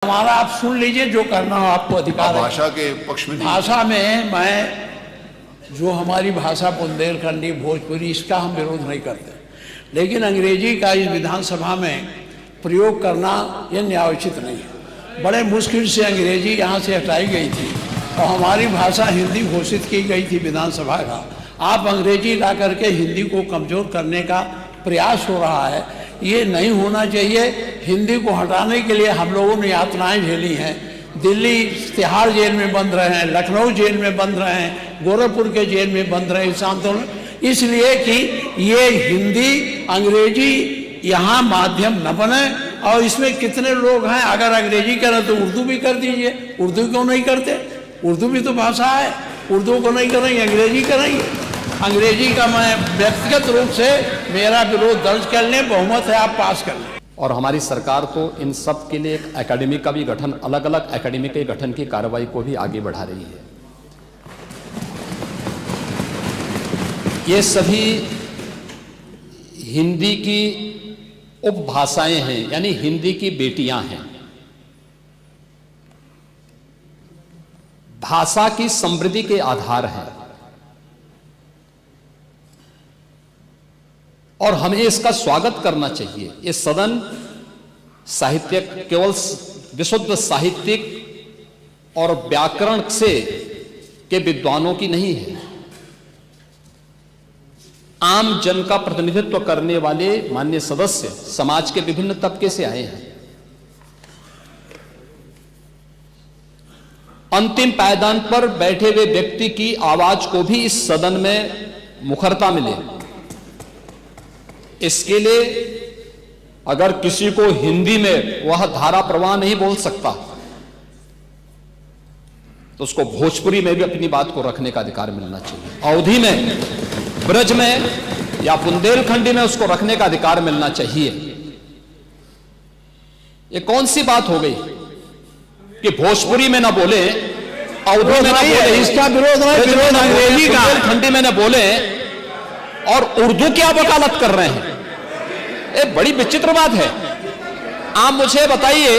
हमारा आप सुन लीजिए, जो करना हो आपको अधिकार है। भाषा के पक्ष में भाषा में मैं जो हमारी भाषा बुंदेलखंडी भोजपुरी, इसका हम विरोध नहीं करते, लेकिन अंग्रेजी का इस विधानसभा में प्रयोग करना ये न्यायोचित नहीं है। बड़े मुश्किल से अंग्रेजी यहाँ से हटाई गई थी और हमारी भाषा हिंदी घोषित की गई थी विधानसभा का। आप अंग्रेजी ला करके हिंदी को कमज़ोर करने का प्रयास हो रहा है, ये नहीं होना चाहिए। हिंदी को हटाने के लिए हम लोगों ने यातनाएं झेली हैं। दिल्ली तिहाड़ जेल में बंद रहे हैं, लखनऊ जेल में बंद रहे हैं, गोरखपुर के जेल में बंद रहे इस आंदोलन, इसलिए कि ये हिंदी अंग्रेजी यहाँ माध्यम न बने। और इसमें कितने लोग हैं, अगर अंग्रेजी करें तो उर्दू भी कर दीजिए। उर्दू क्यों नहीं करते? उर्दू भी तो भाषा है। उर्दू को नहीं करेंगे, अंग्रेजी करेंगे। अंग्रेजी का मैं व्यक्तिगत रूप से मेरा विरोध दर्ज कर लें, बहुमत है, आप पास कर लें। और हमारी सरकार तो इन सब के लिए एक एकेडमी का भी गठन, अलग अलग एकेडमी के गठन की कार्रवाई को भी आगे बढ़ा रही है। ये सभी हिंदी की उपभाषाएं हैं, यानी हिंदी की बेटियां हैं। भाषा की समृद्धि के आधार हैं और हमें इसका स्वागत करना चाहिए। ये सदन साहित्य केवल विशुद्ध साहित्यिक और व्याकरण से के विद्वानों की नहीं है, आम जन का प्रतिनिधित्व करने वाले माननीय सदस्य समाज के विभिन्न तबके से आए हैं। अंतिम पायदान पर बैठे हुए व्यक्ति की आवाज को भी इस सदन में मुखरता मिले, इसके लिए अगर किसी को हिंदी में वह धारा प्रवाह नहीं बोल सकता तो उसको भोजपुरी में भी अपनी बात को रखने का अधिकार मिलना चाहिए। अवधी में, ब्रज में या बुंदेलखंडी में उसको रखने का अधिकार मिलना चाहिए। ये कौन सी बात हो गई कि भोजपुरी में ना बोले, अवधी में ना बोले, इसका विरोध नहीं, विरोध अंग्रेजी का, बुंदेलखंडी में ना बोले और उर्दू की आप वकालत कर रहे हैं। ये बड़ी विचित्र बात है। आप मुझे बताइए,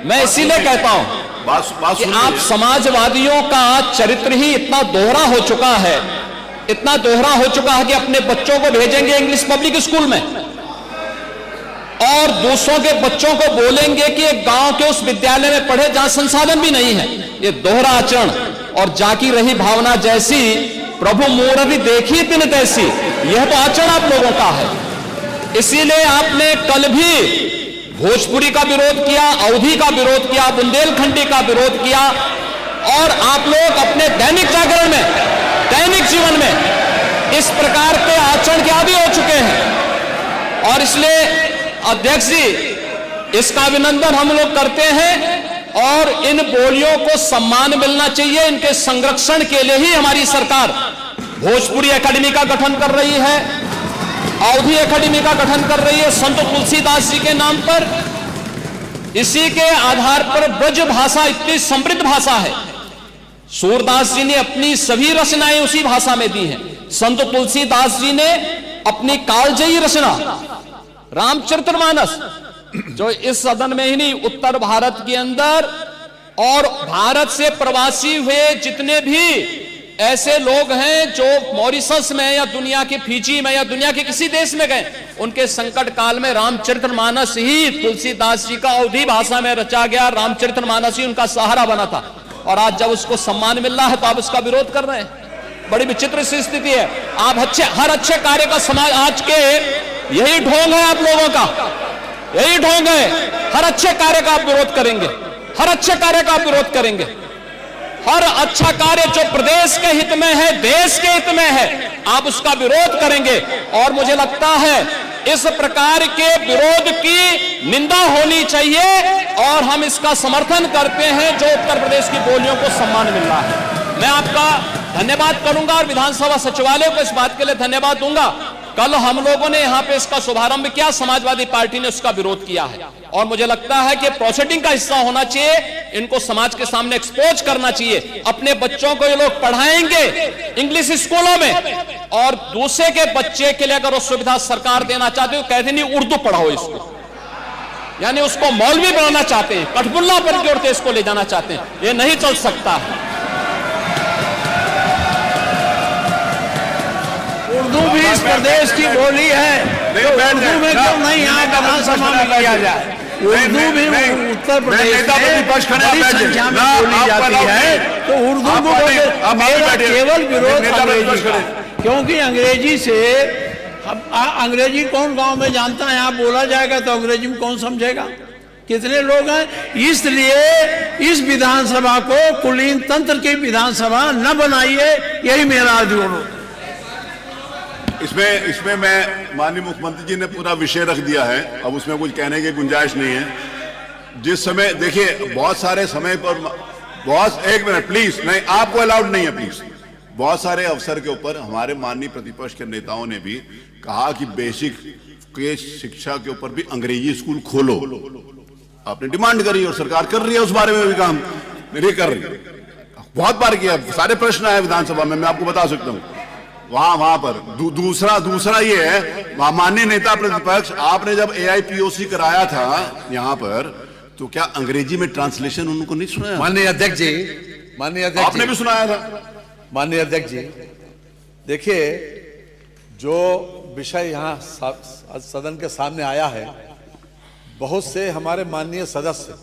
मैं इसीलिए कहता हूं कि आप समाजवादियों का चरित्र ही इतना दोहरा हो चुका है, इतना दोहरा हो चुका है कि अपने बच्चों को भेजेंगे इंग्लिश पब्लिक स्कूल में और दूसरों के बच्चों को बोलेंगे कि एक गांव के उस विद्यालय में पढ़े जहां संसाधन भी नहीं है। ये दोहरा आचरण और जाकी रही भावना जैसी प्रभु मूर्ति देखी तिन तैसी, यह तो आचरण आप लोगों का है। इसीलिए आपने कल भी भोजपुरी का विरोध किया, अवधी का विरोध किया, बुंदेलखंडी का विरोध किया और आप लोग अपने दैनिक जागरण में, दैनिक जीवन में इस प्रकार के आचरण के आदी हो चुके हैं। और इसलिए अध्यक्ष जी, इसका अभिनंदन हम लोग करते हैं और इन बोलियों को सम्मान मिलना चाहिए। इनके संरक्षण के लिए ही हमारी सरकार भोजपुरी एकेडमी का गठन कर रही है, अवधी एकेडमी का गठन कर रही है संत तुलसीदास जी के नाम पर। इसी के आधार पर ब्रज भाषा इतनी समृद्ध भाषा है। सूरदास जी ने अपनी सभी रचनाएं उसी भाषा में दी हैं। संत तुलसीदास जी ने अपनी कालजयी रचना रामचरितमानस, जो इस सदन में ही नहीं, उत्तर भारत के अंदर और भारत से प्रवासी हुए जितने भी ऐसे लोग हैं जो मॉरिशस में या दुनिया के फिजी में या दुनिया के किसी देश में गए, उनके संकट काल में रामचरितमानस ही तुलसीदास जी का अवधी भाषा में रचा गया, रामचरितमानस ही उनका सहारा बना था। और आज जब उसको सम्मान मिल रहा है तो आप उसका विरोध कर रहे हैं। बड़ी विचित्र सी स्थिति है। आप हर अच्छे कार्य का समाज, आज के यही ढोंग है आप लोगों का, यही ढोंग है। हर अच्छे कार्य का आप विरोध करेंगे, हर अच्छे कार्य का आप विरोध करेंगे। हर अच्छा कार्य जो प्रदेश के हित में है, देश के हित में है, आप उसका विरोध करेंगे। और मुझे लगता है इस प्रकार के विरोध की निंदा होनी चाहिए और हम इसका समर्थन करते हैं जो उत्तर प्रदेश की बोलियों को सम्मान मिल रहा है। मैं आपका धन्यवाद करूंगा और विधानसभा सचिवालय को इस बात के लिए धन्यवाद दूंगा। कल हम लोगों ने यहां पे इसका शुभारंभ किया, समाजवादी पार्टी ने उसका विरोध किया है और मुझे लगता है कि प्रोसीडिंग का हिस्सा होना चाहिए। इनको समाज के सामने एक्सपोज करना चाहिए। अपने बच्चों को ये लोग पढ़ाएंगे इंग्लिश स्कूलों में और दूसरे के बच्चे के लिए अगर वो सुविधा सरकार देना चाहते हो, कहते नहीं उर्दू पढ़ाओ इसको। यानी उसको मौलवी बनाना चाहते हैं, कठपुल्ला पर की ओर देश को ले जाना चाहते हैं। ये नहीं चल सकता है। उर्दू भी इस प्रदेश की बोली है, तो उर्दू में क्यों नहीं यहाँ विधानसभा में किया जाए? उर्दू भी उत्तर प्रदेश में बड़ी संख्या में बोली जाती है, तो उर्दू को मेरा केवल विरोध अंग्रेजी का, क्योंकि अंग्रेजी से अंग्रेजी कौन गांव में जानता है? यहाँ बोला जाएगा तो अंग्रेजी में कौन समझेगा? कितने लोग हैं? इसलिए इस विधानसभा को कुलीन तंत्र की विधानसभा न बनाइए, यही मेरा अनुरोध। इसमें मैं माननीय मुख्यमंत्री जी ने पूरा विषय रख दिया है, अब उसमें कुछ कहने की गुंजाइश नहीं है। जिस समय देखिए बहुत सारे समय पर एक मिनट प्लीज, नहीं आपको अलाउड नहीं है प्लीज। बहुत सारे अवसर के ऊपर हमारे माननीय प्रतिपक्ष के नेताओं ने भी कहा कि बेसिक के शिक्षा के ऊपर भी अंग्रेजी स्कूल खोलो। आपने डिमांड करी और सरकार कर रही है, उस बारे में भी काम नहीं कर रही है। बहुत बार किया, सारे प्रश्न आए विधानसभा में, मैं आपको बता सकता हूं वहां पर। दूसरा ये है, माननीय नेता प्रतिपक्ष, आपने जब AIPOC कराया था यहां पर, तो क्या अंग्रेजी में ट्रांसलेशन उनको नहीं सुनाया? माननीय अध्यक्ष जी, आपने भी सुनाया था। माननीय अध्यक्ष जी, देखिए जो विषय यहाँ सदन के सामने आया है, बहुत से हमारे माननीय सदस्य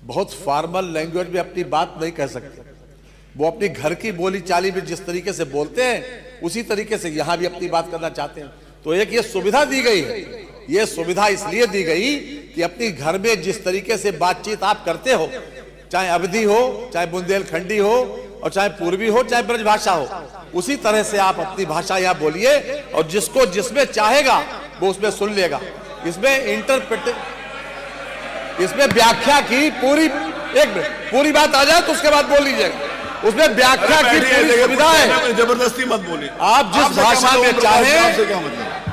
बहुत फॉर्मल लैंग्वेज में अपनी बात नहीं कह सकते। वो अपनी घर की बोली चाली में जिस तरीके से बोलते हैं उसी तरीके से यहाँ भी अपनी बात करना चाहते हैं। तो एक ये सुविधा दी गई है, ये सुविधा इसलिए दी गई कि अपनी घर में जिस तरीके से बातचीत आप करते हो, चाहे अवधी हो, चाहे बुंदेलखंडी हो, और चाहे पूर्वी हो, चाहे ब्रजभाषा हो, उसी तरह से आप अपनी भाषा यहाँ बोलिए और जिसको जिसमें चाहेगा वो उसमें सुन लेगा। इसमें व्याख्या की पूरी बात आ जाए तो उसके बाद बोल लीजिएगा। उसमें व्याख्या की पूरी सुविधा है, जबरदस्ती मत बोलिए। आप जिस भाषा में चाहे,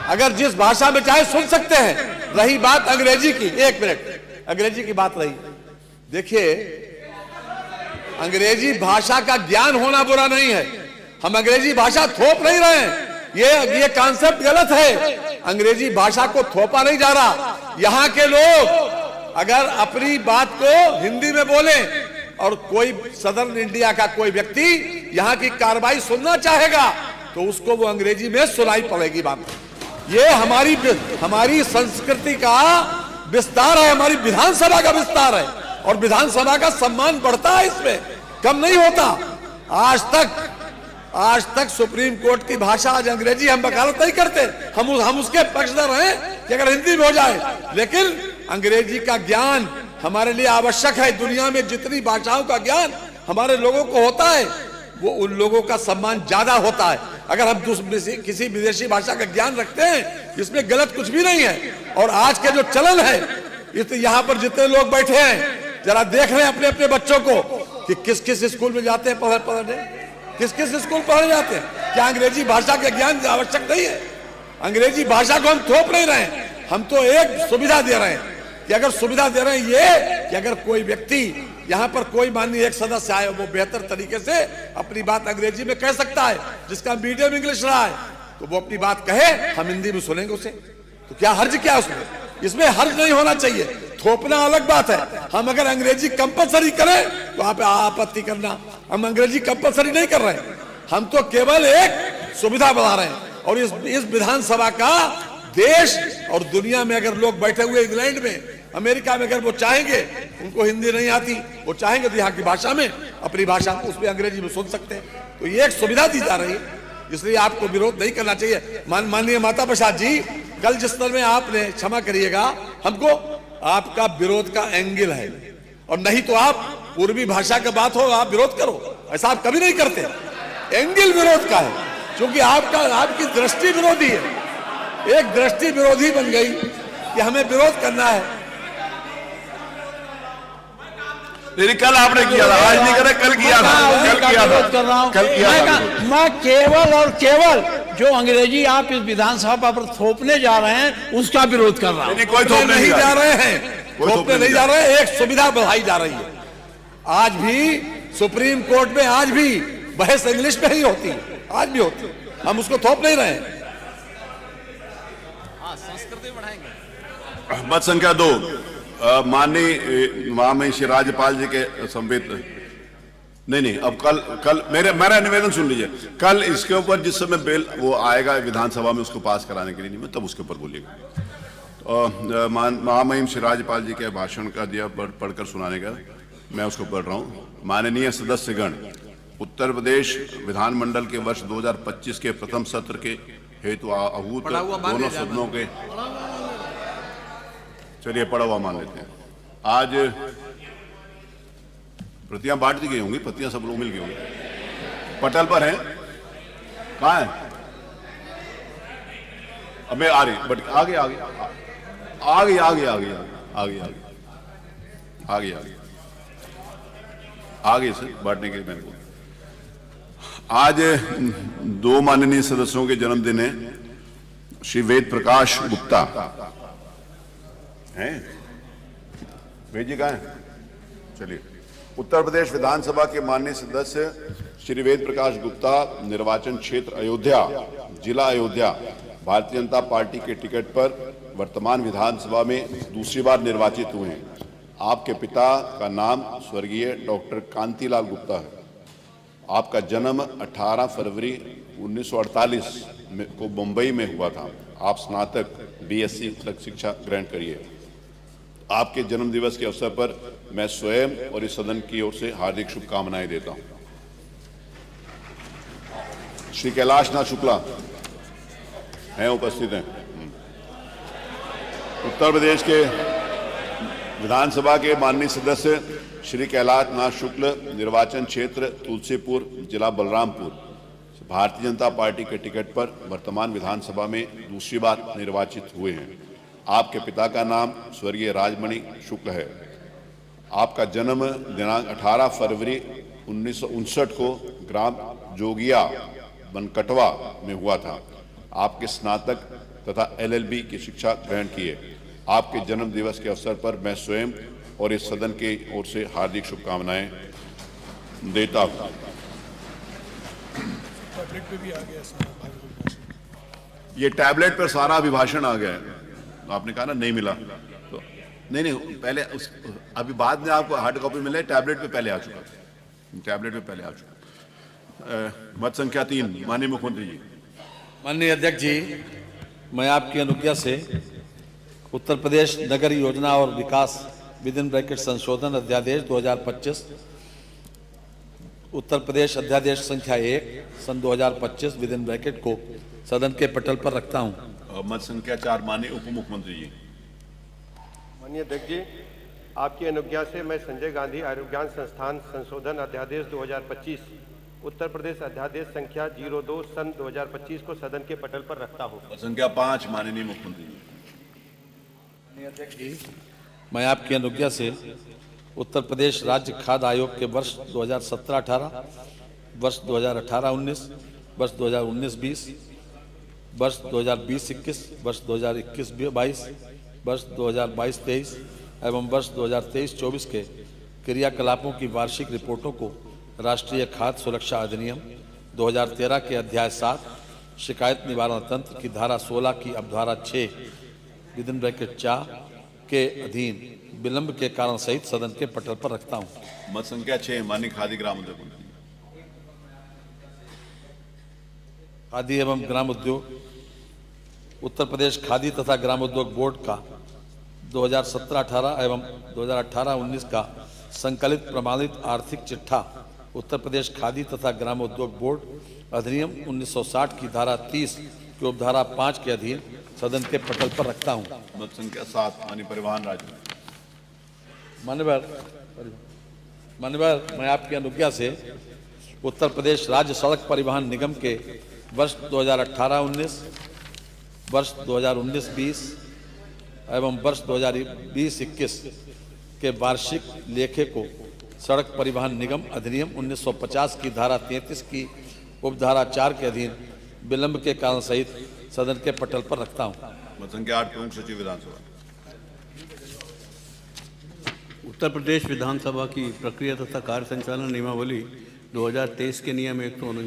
अगर जिस भाषा में चाहे सुन सकते हैं। रही बात अंग्रेजी की, एक मिनट, अंग्रेजी की बात रही, देखिए अंग्रेजी भाषा का ज्ञान होना बुरा नहीं है, हम अंग्रेजी भाषा थोप नहीं रहे हैं, ये कॉन्सेप्ट गलत है। अंग्रेजी भाषा को थोपा नहीं जा रहा। यहाँ के लोग अगर अपनी बात को हिंदी में बोले और कोई सदर्न इंडिया का कोई व्यक्ति यहाँ की कार्रवाई सुनना चाहेगा तो उसको वो अंग्रेजी में सुनाई पड़ेगी बात। ये हमारी संस्कृति का विस्तार है, हमारी विधानसभा का विस्तार है, और विधानसभा का सम्मान बढ़ता है, इसमें कम नहीं होता। आज तक सुप्रीम कोर्ट की भाषा आज अंग्रेजी, हम वकालत नहीं करते, हम उसके पक्षधर हैं कि अगर हिंदी में हो जाए, लेकिन अंग्रेजी का ज्ञान हमारे लिए आवश्यक है। दुनिया में जितनी भाषाओं का ज्ञान हमारे लोगों को होता है, वो उन लोगों का सम्मान ज्यादा होता है। अगर हम किसी विदेशी भाषा का ज्ञान रखते हैं, इसमें गलत कुछ भी नहीं है। और आज के जो चलन है, यहाँ पर जितने लोग बैठे हैं, जरा देख रहे हैं अपने अपने बच्चों को कि किस किस स्कूल में जाते हैं पढ़ने, किस किस स्कूल पढ़ने जाते हैं। क्या अंग्रेजी भाषा के ज्ञान आवश्यक नहीं है? अंग्रेजी भाषा को हम थोप नहीं रहे हैं, हम तो एक सुविधा दे रहे हैं कि अगर सुविधा दे रहे हैं ये कि अगर कोई व्यक्ति यहाँ पर कोई माननीय एक सदस्य आए, वो बेहतर तरीके से अपनी बात अंग्रेजी में कह सकता है, जिसका मीडियम इंग्लिश रहा है, तो वो अपनी बात कहे, हम हिंदी में सुनेंगे उसे। तो क्या हर्ज क्या उसमें? इसमें हर्ज नहीं होना चाहिए। थोपना अलग बात है। हम अगर अंग्रेजी कंपलसरी करें तो आप आपत्ति करना, हम अंग्रेजी कंपलसरी नहीं कर रहे हैं, हम तो केवल एक सुविधा बढ़ा रहे हैं। और इस विधानसभा का देश और दुनिया में अगर लोग बैठे हुए इंग्लैंड में, अमेरिका में, अगर वो चाहेंगे, उनको हिंदी नहीं आती, वो चाहेंगे तो यहाँ की भाषा में, अपनी भाषा उसमें अंग्रेजी में सुन सकते हैं। तो ये एक सुविधा दी जा रही है, इसलिए आपको विरोध नहीं करना चाहिए। माननीय माता प्रसाद जी, कल जिस तरह में आपने, क्षमा करिएगा, हमको आपका विरोध का एंगल है, और नहीं तो आप पूर्वी भाषा का बात हो आप विरोध करो, ऐसा आप कभी नहीं करते। एंगल विरोध का है, क्योंकि आपकी दृष्टि विरोधी है, एक दृष्टि विरोधी बन गई कि हमें विरोध करना है। कल आपने किया था, आज नहीं करे, कल किया था, मैं केवल और केवल जो अंग्रेजी आप इस विधानसभा पर थोपने जा रहे हैं उसका विरोध कर रहा हूं। कोई थोपने नहीं जा रहे हैं, थोपने नहीं जा रहे हैं, एक सुविधा बढ़ाई जा रही है। आज भी सुप्रीम कोर्ट में आज भी बहस इंग्लिश में ही होती है, आज भी होती है, हम उसको थोप नहीं रहे हैं। संस्कृति बढ़ाएंगे। मत संख्या 2, माननीय महामहिम श्री राज्यपाल जी के संवेद नहीं, अब कल मेरा निवेदन सुन लीजिए। कल इसके ऊपर जिस समय बिल वो आएगा विधानसभा में उसको पास कराने के लिए नहीं, तब उसके ऊपर बोलिएगा। महामहिम श्री राज्यपाल जी के भाषण का दिया पढ़कर सुनाने का मैं उसको पढ़ रहा हूँ। माननीय सदस्यगण, उत्तर प्रदेश विधानमंडल के वर्ष 2025 के प्रथम सत्र के हेतु आहूत दोनों सदनों के, चलिए पढ़ा हुआ मान लेते हैं। आज प्रतियां बांट दी गई होंगी, प्रतियां सब लोग मिल गई होंगी, पटल पर हैं, कहाँ है? अब मैं आ रही, बट आगे से बांटने के लिए मैंने बोला। आज दो माननीय सदस्यों के जन्मदिन है। श्री वेद प्रकाश गुप्ता हैं, वेद जी कहाँ हैं? चलिए। उत्तर प्रदेश विधानसभा के माननीय सदस्य श्री वेद प्रकाश गुप्ता निर्वाचन क्षेत्र अयोध्या, जिला अयोध्या, भारतीय जनता पार्टी के टिकट पर वर्तमान विधानसभा में दूसरी बार निर्वाचित हुए हैं। आपके पिता का नाम स्वर्गीय डॉक्टर कांतिलाल गुप्ता है। आपका जन्म 18 फरवरी 1948 को मुंबई में हुआ था। आप स्नातक BSc तक शिक्षा ग्रहण करिए। आपके जन्म दिवस के अवसर पर मैं स्वयं और इस सदन की ओर से हार्दिक शुभकामनाएं देता हूं। श्री कैलाशनाथ शुक्ला हैं, उपस्थित हैं। उत्तर प्रदेश के विधानसभा के माननीय सदस्य श्री कैलाशनाथ शुक्ल निर्वाचन क्षेत्र तुलसीपुर, जिला बलरामपुर, भारतीय जनता पार्टी के टिकट पर वर्तमान विधानसभा में दूसरी बार निर्वाचित हुए हैं। आपके पिता का नाम स्वर्गीय राजमणि शुक्ल है। आपका जन्म दिनांक 18 फरवरी 1959 को ग्राम जोगिया बनकटवा में हुआ था। आपके स्नातक तथा LLB की शिक्षा ग्रहण किए। आपके जन्म दिवस के अवसर पर मैं स्वयं और इस सदन की ओर से हार्दिक शुभकामनाएं देता हूं। ये टैबलेट पर सारा अभिभाषण आ गया है। आपने कहा ना नहीं मिला, तो नहीं पहले अभी बाद में आपको हार्ड कॉपी मिले, टैबलेट पे पहले आ चुका। मत संख्या 3, माननीय मुख्यमंत्री जी। माननीय अध्यक्ष जी, मैं आपकी अनुज्ञा से उत्तर प्रदेश नगर योजना और विकास विदिन ब्रैकेट संशोधन अध्यादेश 2025, उत्तर प्रदेश अध्यादेश संख्या 1 सन 2025 विदिन ब्रैकेट को सदन के पटल पर रखता हूं। मत संख्या 4, माननीय उप मुख्यमंत्री जी। माननीय अध्यक्ष जी, आपकी अनुज्ञा से मैं संजय गांधी आयुर्विज्ञान संस्थान संशोधन अध्यादेश 2025 उत्तर प्रदेश अध्यादेश संख्या 02 सन 2025 को सदन के पटल पर रखता हूं। मत संख्या 5, माननीय मुख्यमंत्री जी। माननीय अध्यक्ष जी, मैं आपकी अनुज्ञा से उत्तर प्रदेश राज्य खाद्य आयोग के वर्ष 2017-18, वर्ष 2018-19, वर्ष 2019-20, वर्ष 2020-21, वर्ष 2021-22, वर्ष 2022-23 एवं वर्ष 2023-24 के क्रियाकलापों की वार्षिक रिपोर्टों को राष्ट्रीय खाद्य सुरक्षा अधिनियम 2013 के अध्याय 7 शिकायत निवारण तंत्र की धारा 16 की अवधारा 6 विदिन ब्रैकेट 4 के अधीन विलंब के कारण सहित सदन के पटल पर रखता हूं। मत संख्या 6, माननीय खादी ग्राम उद्योग मंत्री। खादी एवं ग्राम उद्योग, उत्तर प्रदेश खादी तथा ग्राम उद्योग बोर्ड का 2017-18 एवं 2018-19 का संकलित प्रमाणित आर्थिक चिट्ठा उत्तर प्रदेश खादी तथा ग्राम उद्योग बोर्ड अधिनियम 1960 की धारा 30 की उपधारा 5 के अधीन सदन के पटल पर रखता हूं। मत संख्या 7, माननीय परिवहन राज्य। मान्यवर, मैं आपकी अनुज्ञा से उत्तर प्रदेश राज्य सड़क परिवहन निगम के वर्ष 2018-19, वर्ष 2019-20 एवं वर्ष 2020-21 के वार्षिक लेखे को सड़क परिवहन निगम अधिनियम 1950 की धारा 33 की उपधारा 4 के अधीन विलंब के कारण सहित सदन के पटल पर रखता हूं। मत संख्या 8, प्रमुख सचिव विधानसभा। उत्तर प्रदेश विधानसभा की प्रक्रिया तथा कार्य संचालन नियमावली 2023 के नियम 149